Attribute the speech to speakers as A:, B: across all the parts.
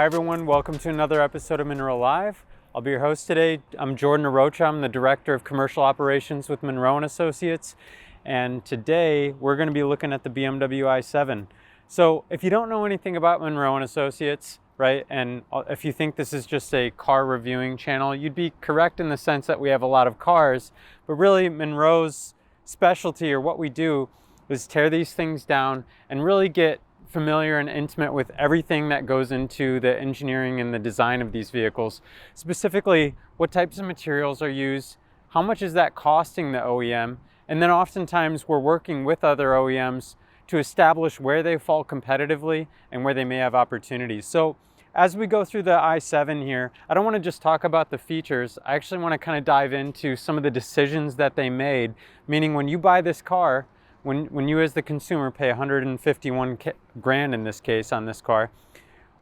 A: Hi everyone, welcome to another episode of Munro Live. I'll be your host today. I'm Jordan Arocha. I'm the Director of Commercial Operations with Munro Associates. And today we're going to be looking at the BMW i7. So if you don't know anything about Munro Associates, right, and if you think this is just a car reviewing channel, you'd be correct in the sense that we have a lot of cars, but really Munro's specialty, or what we do, is tear these things down and really get familiar and intimate with everything that goes into the engineering and the design of these vehicles. Specifically, what types of materials are used, how much is that costing the OEM, and then oftentimes we're working with other OEMs to establish where they fall competitively and where they may have opportunities. So as we go through the i7 here, I don't want to just talk about the features. I actually want to kind of dive into some of the decisions that they made, meaning when you buy this car, when you as the consumer pay 151 grand in this case on this car,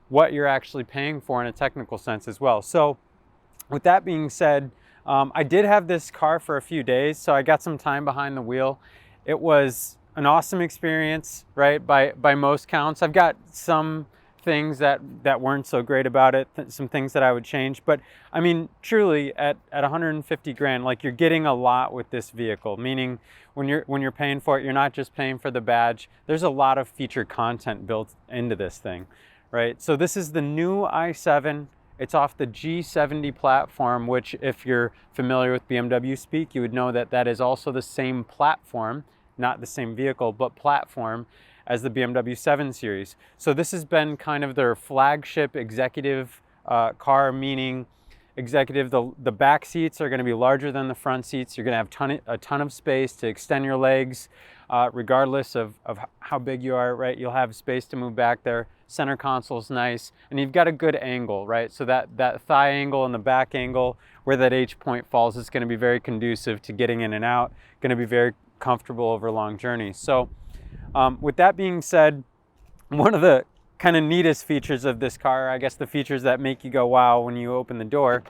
A: what you're actually paying for in a technical sense as well. So with that being said, I did have this car for a few days, so I got some time behind the wheel. It was an awesome experience, right, by most counts. I've got some things that weren't so great about it, some things that I would change, but I mean, truly at 150 grand, like, you're getting a lot with this vehicle, meaning when you're paying for it, you're not just paying for the badge. There's a lot of feature content built into this thing, right? So this is the new i7. It's off the G70 platform, which, if you're familiar with BMW speak, you would know that that is also the same platform, not the same vehicle, but platform as the BMW 7 Series. So this has been kind of their flagship executive car, meaning executive, the back seats are going to be larger than the front seats. You're going to have a ton of space to extend your legs, regardless of how big you are, right? You'll have space to move back there. Center console's nice, and you've got a good angle, right? So that thigh angle and the back angle where that H point falls is going to be very conducive to getting in and out, going to be very comfortable over long journeys. So with that being said, one of the kind of neatest features of this car, I guess the features that make you go wow when you open the door,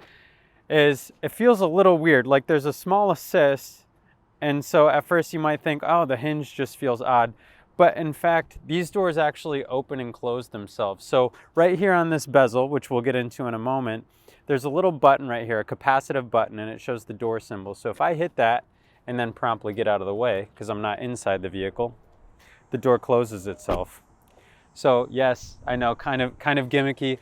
A: is it feels a little weird. Like, there's a small assist, and so at first you might think, oh, the hinge just feels odd. But in fact, these doors actually open and close themselves. So right here on this bezel, which we'll get into in a moment, there's a little button right here, a capacitive button, and it shows the door symbol. So if I hit that and then promptly get out of the way, because I'm not inside the vehicle, the door closes itself. So yes, I know, kind of gimmicky.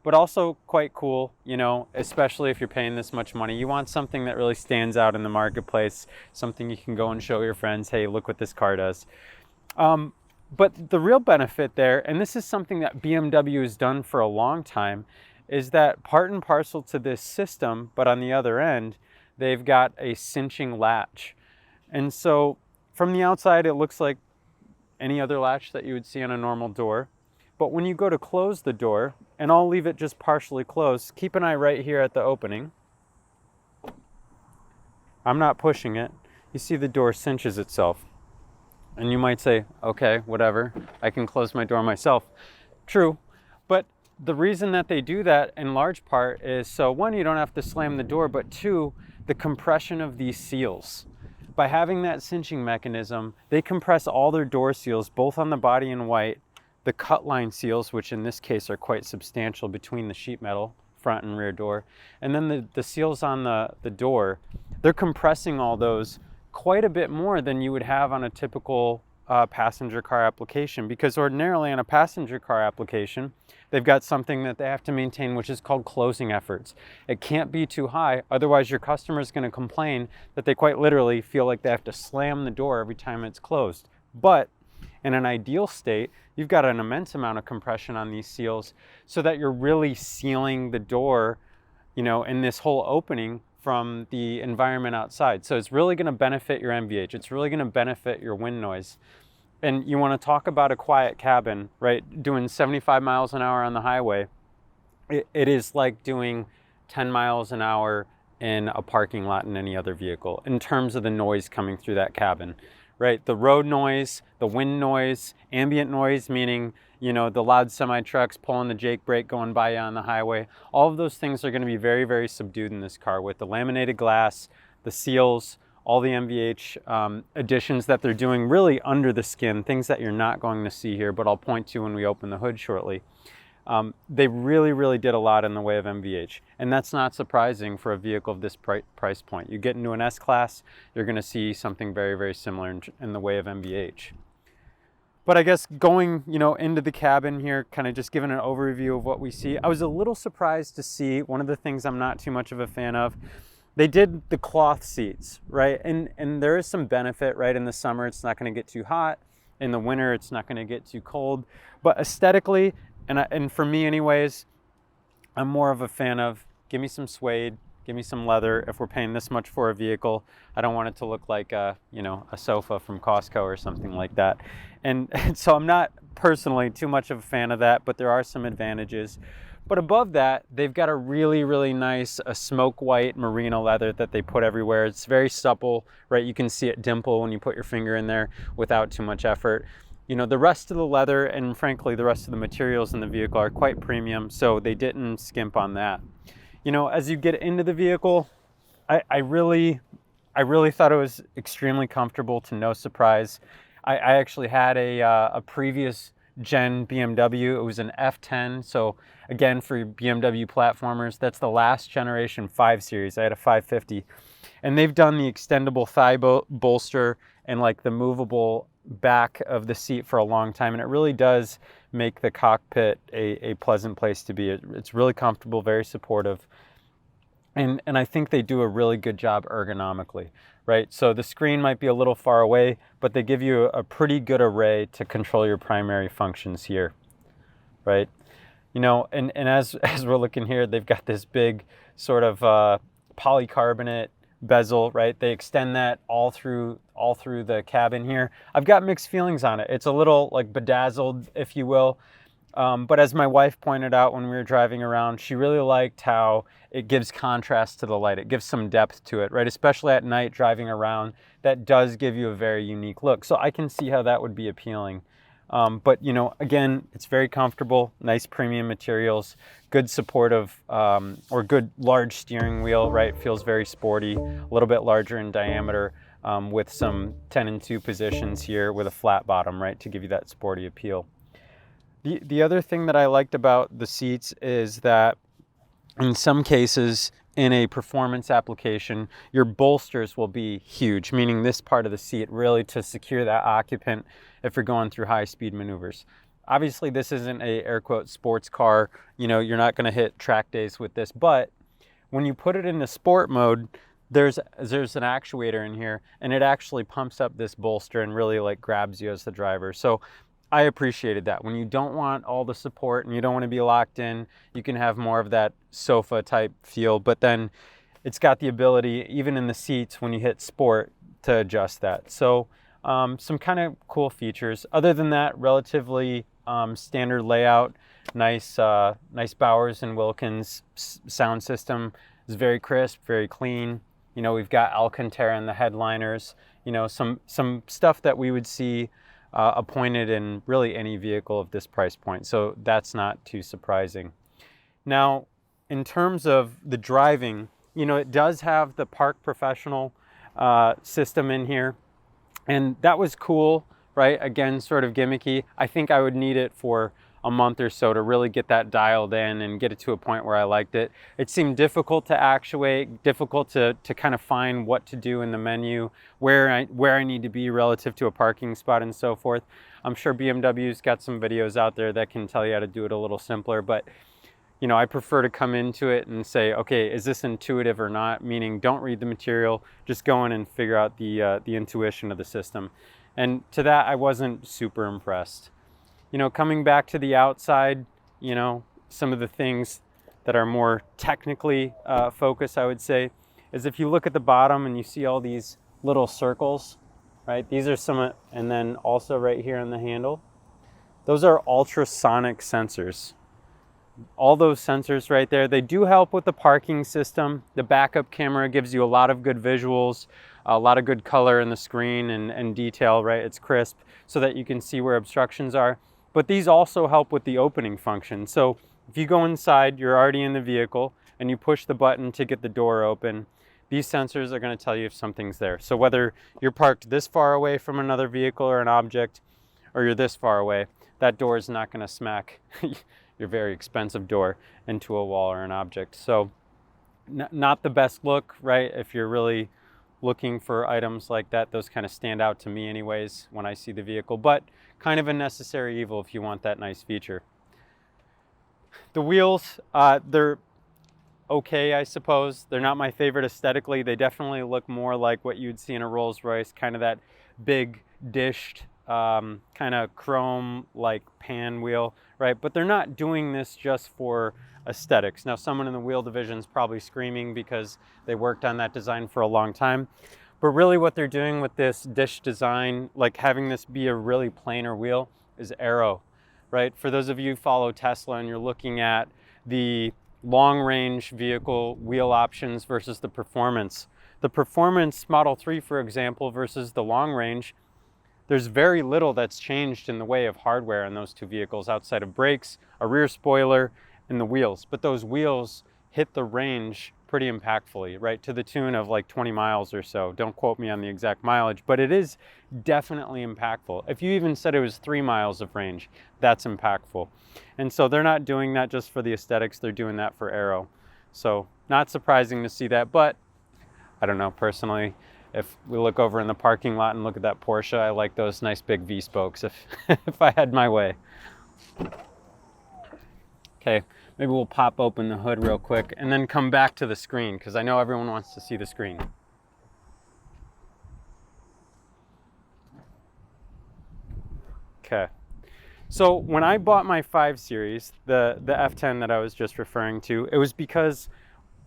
A: But also quite cool, you know, especially if you're paying this much money. You want something that really stands out in the marketplace, something you can go and show your friends, hey, look what this car does. But the real benefit there, and this is something that BMW has done for a long time, is that part and parcel to this system, but on the other end, they've got a cinching latch. And so from the outside, it looks like any other latch that you would see on a normal door. But when you go to close the door, and I'll leave it just partially closed, keep an eye right here at the opening. I'm not pushing it. You see the door cinches itself. And you might say, okay, whatever, I can close my door myself. True, but the reason that they do that in large part is so, one, you don't have to slam the door, but two, the compression of these seals. By having that cinching mechanism, they compress all their door seals, both on the body in white, the cut line seals, which in this case are quite substantial between the sheet metal, front and rear door, and then the seals on the door, they're compressing all those quite a bit more than you would have on a typical passenger car application, because ordinarily on a passenger car application, they've got something that they have to maintain, which is called closing efforts. It can't be too high, otherwise your customer is going to complain that they quite literally feel like they have to slam the door every time it's closed. But in an ideal state, you've got an immense amount of compression on these seals so that you're really sealing the door, you know, in this whole opening from the environment outside. So it's really going to benefit your NVH. It's really going to benefit your wind noise. And you want to talk about a quiet cabin, right? Doing 75 miles an hour on the highway. It is like doing 10 miles an hour in a parking lot in any other vehicle in terms of the noise coming through that cabin, right? The road noise, the wind noise, ambient noise, meaning you know, the loud semi trucks pulling the Jake brake going by you on the highway. All of those things are going to be very, very subdued in this car with the laminated glass, the seals, all the MVH additions that they're doing really under the skin, things that you're not going to see here, but I'll point to when we open the hood shortly. They really, really did a lot in the way of MVH, and that's not surprising for a vehicle of this price point. You get into an S-Class, you're going to see something very, very similar in the way of MVH. But I guess going, you know, into the cabin here, kind of just giving an overview of what we see, I was a little surprised to see one of the things I'm not too much of a fan of. They did the cloth seats, right? And there is some benefit, right? In the summer, it's not going to get too hot. In the winter, it's not going to get too cold. But aesthetically, and for me anyways, I'm more of a fan of give me some suede, give me some leather. If we're paying this much for a vehicle, I don't want it to look like a sofa from Costco or something like that. And so I'm not personally too much of a fan of that, but there are some advantages. But above that, they've got a really, really nice smoke white merino leather that they put everywhere. It's very supple, right? You can see it dimple when you put your finger in there without too much effort. You know, the rest of the leather and frankly the rest of the materials in the vehicle are quite premium, so they didn't skimp on that. You know, as you get into the vehicle, I really thought it was extremely comfortable, to no surprise. I actually had a previous gen BMW. It was an F10, so again, for BMW platformers, that's the last generation 5 Series. I had a 550, and they've done the extendable thigh bolster and like the movable back of the seat for a long time, and it really does make the cockpit a pleasant place to be. It's really comfortable, very supportive, and I think they do a really good job ergonomically, right? So the screen might be a little far away, but they give you a pretty good array to control your primary functions here, right? You know, and as we're looking here, they've got this big sort of polycarbonate bezel, right? They extend that all through the cabin here. I've got mixed feelings on it. It's a little like bedazzled, if you will. But as my wife pointed out when we were driving around, she really liked how it gives contrast to the light. It gives some depth to it, right? Especially at night driving around, that does give you a very unique look. So I can see how that would be appealing. But, you know, again, it's very comfortable, nice premium materials, good supportive or good large steering wheel, right? Feels very sporty, a little bit larger in diameter with some 10 and 2 positions here with a flat bottom, right? To give you that sporty appeal. The other thing that I liked about the seats is that in some cases, in a performance application, your bolsters will be huge, meaning this part of the seat really to secure that occupant if you're going through high-speed maneuvers. Obviously, this isn't a air quote sports car. You know, you're not going to hit track days with this, but when you put it into sport mode, there's an actuator in here, and it actually pumps up this bolster and really like grabs you as the driver. So I appreciated that. When you don't want all the support and you don't want to be locked in, you can have more of that sofa type feel, but then it's got the ability, even in the seats when you hit sport, to adjust that. So some kind of cool features. Other than that, relatively standard layout, nice Bowers and Wilkins sound system. It's very crisp, very clean. You know, we've got Alcantara in the headliners, you know, some stuff that we would see appointed in really any vehicle of this price point. So that's not too surprising. Now, in terms of the driving, you know, it does have the Park Professional system in here. And that was cool, right? Again, sort of gimmicky. I think I would need it for a month or so to really get that dialed in and get it to a point where I liked it. It seemed difficult to actuate, difficult to kind of find what to do in the menu, where I need to be relative to a parking spot and so forth. I'm sure BMW's got some videos out there that can tell you how to do it a little simpler, but you know, I prefer to come into it and say, okay, is this intuitive or not? Meaning, don't read the material, just go in and figure out the intuition of the system. And to that, I wasn't super impressed. You know, coming back to the outside, you know, some of the things that are more technically focused, I would say, is if you look at the bottom and you see all these little circles, right? These are some, and then also right here on the handle, those are ultrasonic sensors. All those sensors right there, they do help with the parking system. The backup camera gives you a lot of good visuals, a lot of good color in the screen and detail, right? It's crisp so that you can see where obstructions are. But these also help with the opening function. So if you go inside, you're already in the vehicle, and you push the button to get the door open, these sensors are going to tell you if something's there. So whether you're parked this far away from another vehicle or an object, or you're this far away, that door is not going to smack your very expensive door into a wall or an object. So not the best look, right? If you're really looking for items like that, those kind of stand out to me anyways when I see the vehicle, but kind of a necessary evil if you want that nice feature. The wheels, they're okay, I suppose. They're not my favorite aesthetically. They definitely look more like what you'd see in a Rolls-Royce, kind of that big dished kind of chrome like pan wheel, right? But they're not doing this just for aesthetics. Now, someone in the wheel division is probably screaming because they worked on that design for a long time. But really what they're doing with this dish design, like having this be a really plainer wheel, is aero, right? For those of you who follow Tesla and you're looking at the long-range vehicle wheel options versus the performance. The performance Model 3, for example, versus the long range, there's very little that's changed in the way of hardware in those two vehicles outside of brakes, a rear spoiler, and the wheels. But those wheels hit the range pretty impactfully, right? To the tune of like 20 miles or so. Don't quote me on the exact mileage, but it is definitely impactful. If you even said it was 3 miles of range, that's impactful. And so they're not doing that just for the aesthetics, they're doing that for aero. So not surprising to see that, but I don't know, personally, if we look over in the parking lot and look at that Porsche, I like those nice big V-spokes if I had my way. Okay, maybe we'll pop open the hood real quick and then come back to the screen because I know everyone wants to see the screen. Okay, so when I bought my 5 Series, the F10 that I was just referring to, it was because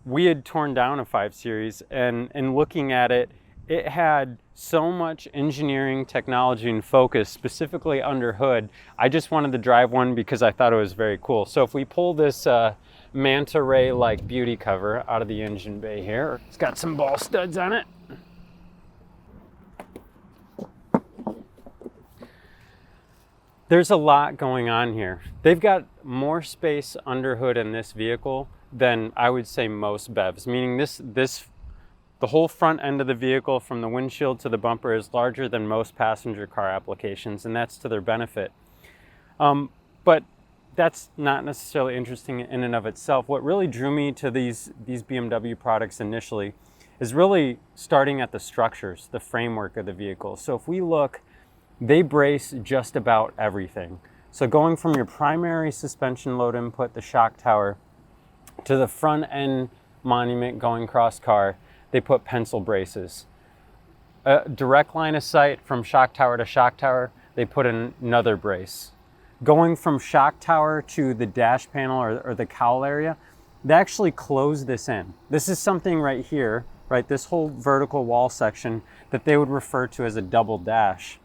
A: we had torn down a 5 Series and looking at it, it had so much engineering, technology, and focus, specifically under hood. I just wanted to drive one because I thought it was very cool. So if we pull this manta ray-like beauty cover out of the engine bay here, it's got some ball studs on it. There's a lot going on here. They've got more space under hood in this vehicle than I would say most BEVs, meaning the whole front end of the vehicle from the windshield to the bumper is larger than most passenger car applications, and that's to their benefit. But that's not necessarily interesting in and of itself. What really drew me to these BMW products initially is really starting at the structures, the framework of the vehicle. So if we look, they brace just about everything. So going from your primary suspension load input, the shock tower, to the front end monument going cross car, they put pencil braces. A direct line of sight from shock tower to shock tower, they put in another brace. Going from shock tower to the dash panel or the cowl area, they actually close this in. This is something right here, right? This whole vertical wall section that they would refer to as a double dash.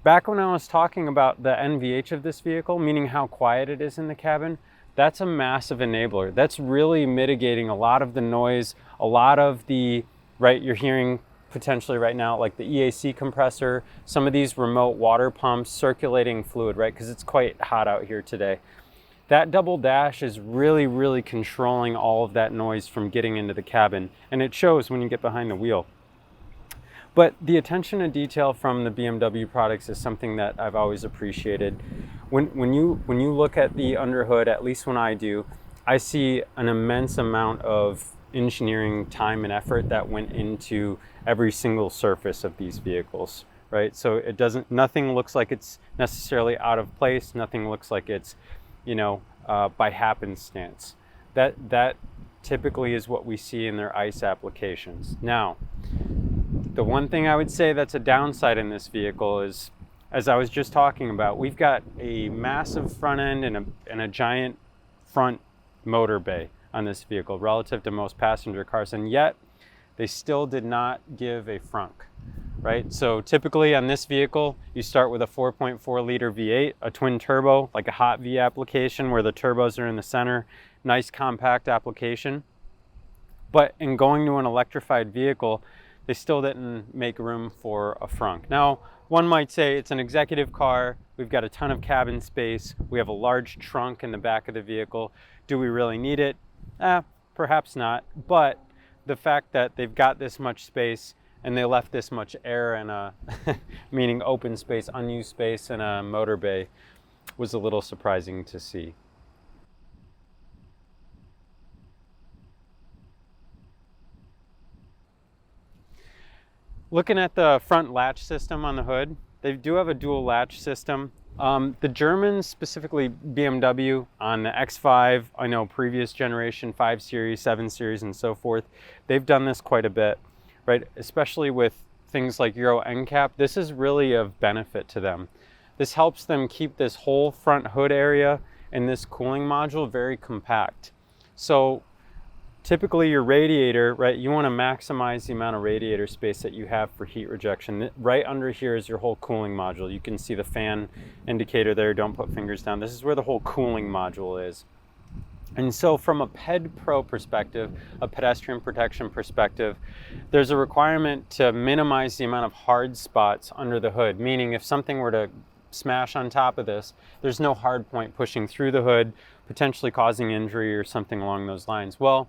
A: Back when I was talking about the NVH of this vehicle, meaning how quiet it is in the cabin, that's a massive enabler. That's really mitigating a lot of the noise, a lot of the, right, you're hearing potentially right now, like the EAC compressor, some of these remote water pumps, circulating fluid, right, because it's quite hot out here today. That double dash is really, really controlling all of that noise from getting into the cabin, and it shows when you get behind the wheel. But the attention to detail from the BMW products is something that I've always appreciated. When you look at the underhood, at least when I do, I see an immense amount of engineering time and effort that went into every single surface of these vehicles, right? So nothing looks like it's necessarily out of place. Nothing looks like it's, by happenstance. That typically is what we see in their ICE applications. Now, the one thing I would say that's a downside in this vehicle is, as I was just talking about, we've got a massive front end and a giant front motor bay on this vehicle relative to most passenger cars, and yet they still did not give a frunk, right? So typically on this vehicle, you start with a 4.4 liter V8, a twin turbo, like a hot V application where the turbos are in the center, nice compact application. But in going to an electrified vehicle, they still didn't make room for a frunk. Now, one might say it's an executive car. We've got a ton of cabin space. We have a large trunk in the back of the vehicle. Do we really need it? Perhaps not. But the fact that they've got this much space and they left this much air in a, meaning open space, unused space in a motor bay, was a little surprising to see. Looking at the front latch system on the hood, they do have a dual latch system. The Germans, specifically BMW, on the X5, I know previous generation, 5 Series, 7 Series, and so forth, they've done this quite a bit, right? Especially with things like Euro NCAP, this is really of benefit to them. This helps them keep this whole front hood area and this cooling module very compact. So typically your radiator, right, you want to maximize the amount of radiator space that you have for heat rejection. Right under here is your whole cooling module. You can see the fan indicator there. Don't put fingers down. This is where the whole cooling module is. And so from a PED Pro perspective, a pedestrian protection perspective, there's a requirement to minimize the amount of hard spots under the hood, meaning if something were to smash on top of this, there's no hard point pushing through the hood, potentially causing injury or something along those lines. Well,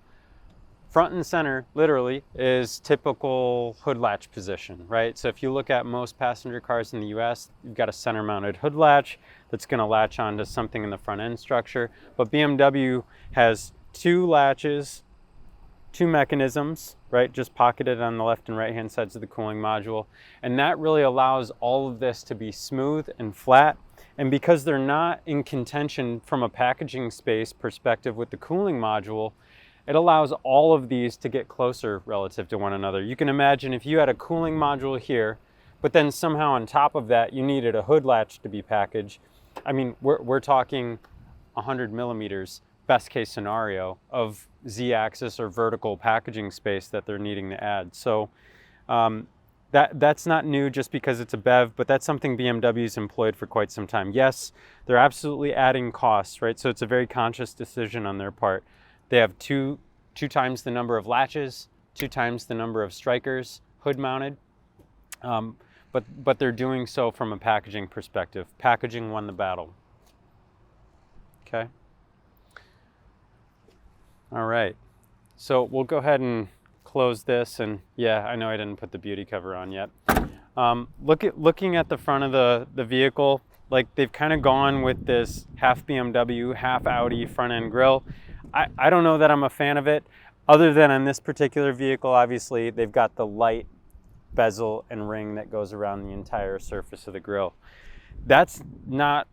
A: front and center, literally, is typical hood latch position, right? So if you look at most passenger cars in the US, you've got a center mounted hood latch that's gonna latch onto something in the front end structure. But BMW has 2 latches, 2 mechanisms, right? Just pocketed on the left and right hand sides of the cooling module. And that really allows all of this to be smooth and flat. And because they're not in contention from a packaging space perspective with the cooling module, it allows all of these to get closer relative to one another. You can imagine if you had a cooling module here, but then somehow on top of that, you needed a hood latch to be packaged. I mean, we're talking 100 millimeters, best case scenario, of Z-axis or vertical packaging space that they're needing to add. So that's not new just because it's a BEV, but that's something BMW's employed for quite some time. Yes, they're absolutely adding costs, right? So it's a very conscious decision on their part. They have two times the number of latches, 2 times the number of strikers, hood mounted, but they're doing so from a packaging perspective. Packaging won the battle. Okay. All right. So we'll go ahead and close this, and yeah, I know I didn't put the beauty cover on yet. Looking at the front of the vehicle, like they've kind of gone with this half BMW, half Audi front end grille. I don't know that I'm a fan of it, other than on this particular vehicle, obviously, they've got the light bezel and ring that goes around the entire surface of the grille. That's not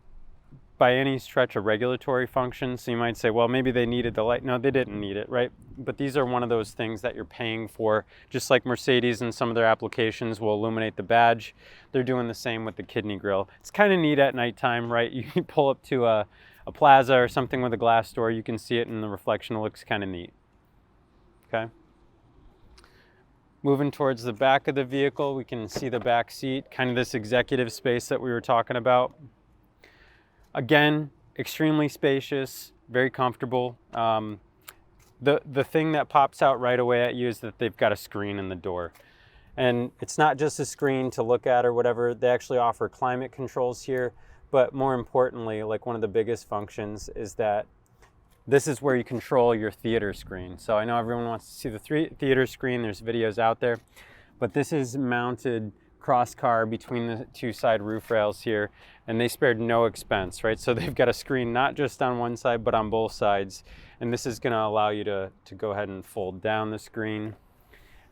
A: by any stretch a regulatory function, so you might say, well, maybe they needed the light. No, they didn't need it, right? But these are one of those things that you're paying for, just like Mercedes and some of their applications will illuminate the badge. They're doing the same with the kidney grille. It's kind of neat at nighttime, right? You pull up to a plaza or something with a glass door, you can see it in the reflection. It looks kind of neat. Okay. Moving towards the back of the vehicle, we can see the back seat, kind of this executive space that we were talking about. Again, extremely spacious, very comfortable. The thing that pops out right away at you is that they've got a screen in the door. And it's not just a screen to look at or whatever. They actually offer climate controls here. But more importantly, like one of the biggest functions is that this is where you control your theater screen. So I know everyone wants to see the theater screen. There's videos out there. But this is mounted cross-car between the 2 side roof rails here. And they spared no expense, right? So they've got a screen not just on one side, but on both sides. And this is going to allow you to go ahead and fold down the screen.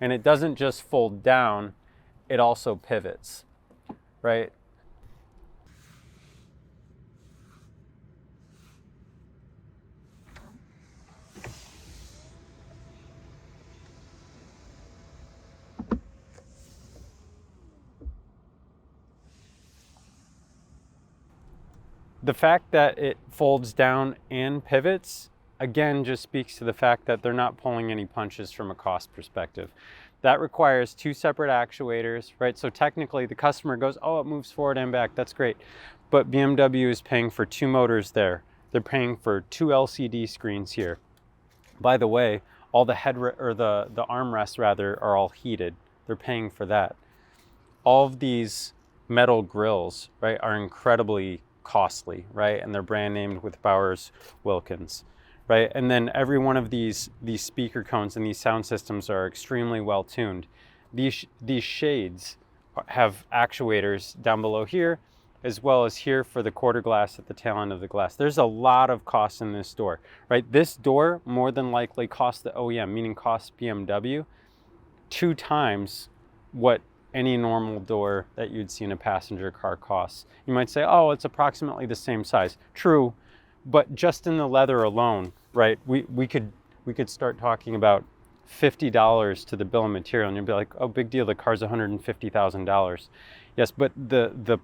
A: And it doesn't just fold down, it also pivots, right? The fact that it folds down and pivots, again, just speaks to the fact that they're not pulling any punches from a cost perspective. That requires 2 separate actuators, right? So technically the customer goes, oh, it moves forward and back, that's great. But BMW is paying for 2 motors there. They're paying for 2 LCD screens here. By the way, all the armrests rather are all heated. They're paying for that. All of these metal grills, right, are incredibly costly, right? And they're brand named with Bowers Wilkins, right? And then every one of these speaker cones and these sound systems are extremely well tuned. These shades have actuators down below here, as well as here for the quarter glass at the tail end of the glass. There's a lot of cost in this door, right? This door more than likely cost the OEM, meaning cost BMW, 2 times what any normal door that you'd see in a passenger car costs. You might say, oh, it's approximately the same size. True, but just in the leather alone, right, we could start talking about $50 to the bill of material, and you'd be like, oh, big deal, the car's $150,000. Yes, but the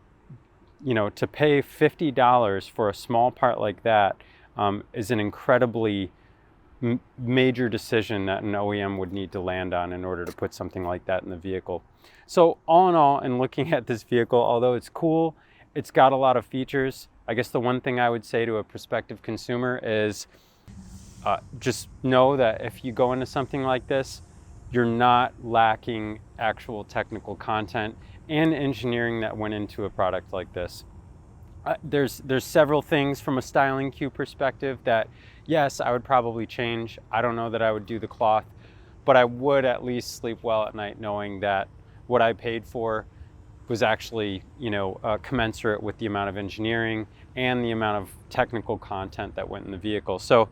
A: you know, to pay $50 for a small part like that is an incredibly major decision that an OEM would need to land on in order to put something like that in the vehicle. So all in all, in looking at this vehicle, although it's cool, it's got a lot of features. I guess the one thing I would say to a prospective consumer is just know that if you go into something like this, you're not lacking actual technical content and engineering that went into a product like this. There's several things from a styling cue perspective that, yes, I would probably change. I don't know that I would do the cloth, but I would at least sleep well at night knowing that what I paid for was actually, you know, commensurate with the amount of engineering and the amount of technical content that went in the vehicle. So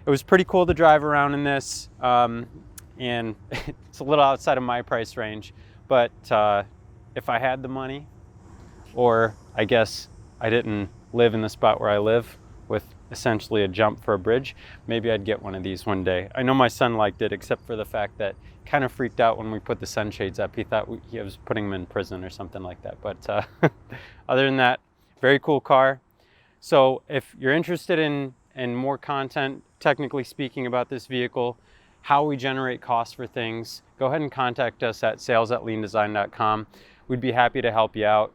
A: it was pretty cool to drive around in this, and it's a little outside of my price range, but if I had the money, or I guess I didn't live in the spot where I live with essentially a jump for a bridge, maybe I'd get one of these one day. I know my son liked it, except for the fact that he kind of freaked out when we put the sunshades up. He thought he was putting him in prison or something like that. But other than that, very cool car. So if you're interested in more content, technically speaking, about this vehicle, how we generate costs for things, go ahead and contact us at sales@leandesign.com. We'd be happy to help you out.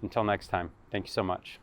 A: Until next time, thank you so much.